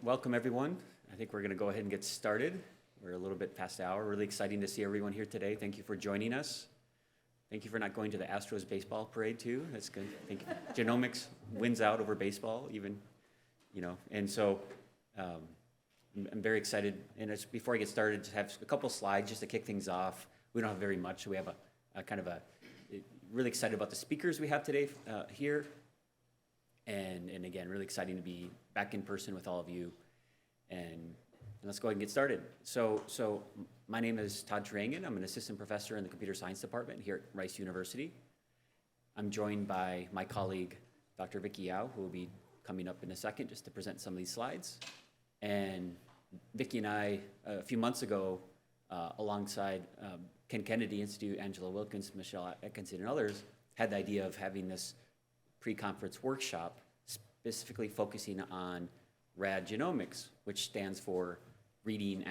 welcome everyone. I think we're going to go ahead and get started. We're a little bit past the hour. Really exciting to see everyone here today. Thank you for joining us. Thank you for not going to the Astros baseball parade too. That's good. Thank you. Genomics wins out over baseball, even, And so I'm very excited. And before I get started, to have a couple slides just to kick things off. We don't have very much. So we have really excited about the speakers we have today here. And again, really exciting to be back in person with all of you. And let's go ahead and get started. So my name is Todd Turangan. I'm an assistant professor in the computer science department here at Rice University. I'm joined by my colleague, Dr. Vicky Yao, who will be coming up in a second just to present some of these slides. And Vicky and I, a few months ago, alongside Ken Kennedy Institute, Angela Wilkins, Michelle Atkinson, and others, had the idea of having this pre-conference workshop specifically focusing on RAD Genomics, which stands for reading,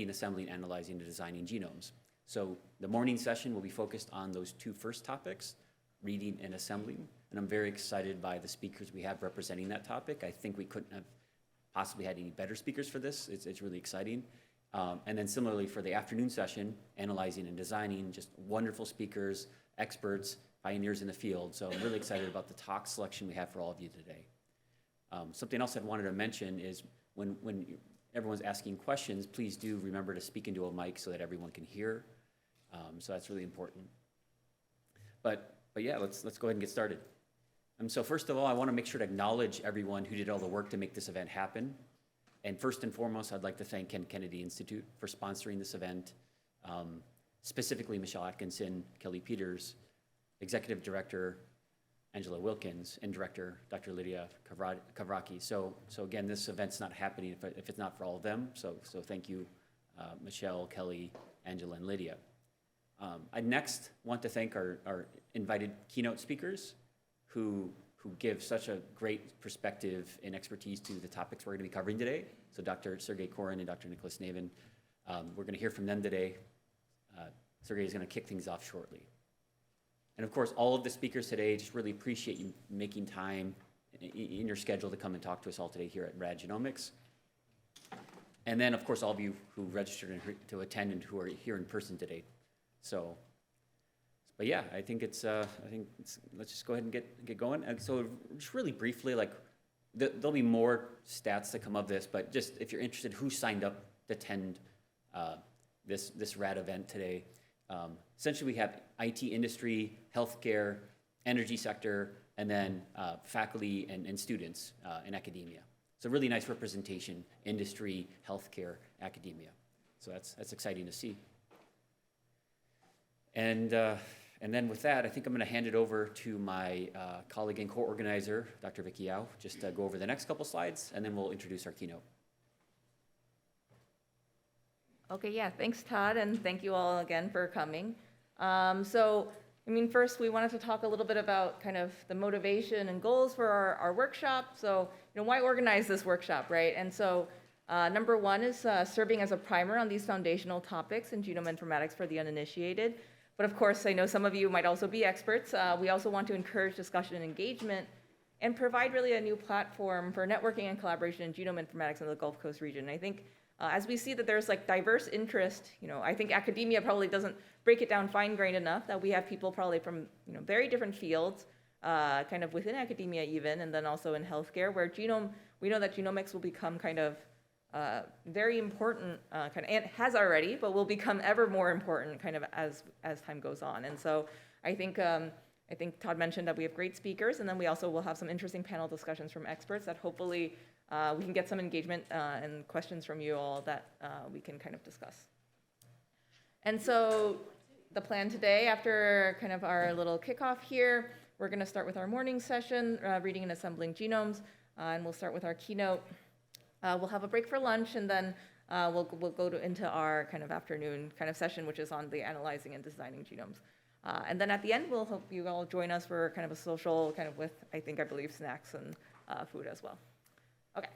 assembling, analyzing, and designing genomes. So the morning session will be focused on those two first topics, reading and assembling. And I'm very excited by the speakers we have representing that topic. I think we couldn't have possibly had any better speakers for this. It's really exciting. And then similarly for the afternoon session, analyzing and designing, just wonderful speakers, experts, pioneers in the field. So I'm really excited about the talk selection we have for all of you today. Something else I wanted to mention is when everyone's asking questions, please do remember to speak into a mic so that everyone can hear. So that's really important. But yeah, let's go ahead and get started. So first of all, I want to make sure to acknowledge everyone who did all the work to make this event happen. And first and foremost, I'd like to thank Ken Kennedy Institute for sponsoring this event, specifically Michelle Atkinson, Kelly Peters, Executive Director Angela Wilkins, and Director Dr. Lydia Kavraki. So again, this event's not happening if it's not for all of them. So thank you, Michelle, Kelly, Angela, and Lydia. I next want to thank our invited keynote speakers who give such a great perspective and expertise to the topics we're going to be covering today. So Dr. Sergey Korin and Dr. Nicholas Navin, we're going to hear from them today. Sergey is going to kick things off shortly. And of course, all of the speakers today, just really appreciate you making time in your schedule to come and talk to us all today here at RAD Genomics. And then, of course, all of you who registered to attend and who are here in person today. But yeah, I think let's just go ahead and get going. And so just really briefly, there'll be more stats that come of this, but just if you're interested, who signed up to attend this RAD event today? Essentially, we have IT industry, healthcare, energy sector, and then faculty and students in academia. So really nice representation, industry, healthcare, academia. So that's exciting to see. And then with that, I think I'm going to hand it over to my colleague and co-organizer, Dr. Vicky Yao, just to go over the next couple slides, and then we'll introduce our keynote. Okay, yeah, thanks, Todd, and thank you all again for coming. First we wanted to talk a little bit about kind of the motivation and goals for our workshop. So, why organize this workshop, right? And so, number one is serving as a primer on these foundational topics in genome informatics for the uninitiated. But of course, I know some of you might also be experts. We also want to encourage discussion and engagement and provide really a new platform for networking and collaboration in genome informatics in the Gulf Coast region. I think as we see that there's diverse interest, I think academia probably doesn't break it down fine-grained enough, that we have people probably from very different fields, kind of within academia even, and then also in healthcare, where we know that genomics will become kind of very important, and has already, but will become ever more important kind of as time goes on. And so I think Todd mentioned that we have great speakers, and then we also will have some interesting panel discussions from experts that hopefully we can get some engagement and questions from you all that we can kind of discuss. And so the plan today, after kind of our little kickoff here, we're going to start with our morning session, reading and assembling genomes, and we'll start with our keynote. We'll have a break for lunch, and then we'll go into our kind of afternoon kind of session, which is on the analyzing and designing genomes. And then at the end, we'll hope you all join us for kind of a social kind of with, I believe, snacks and food as well. Okay,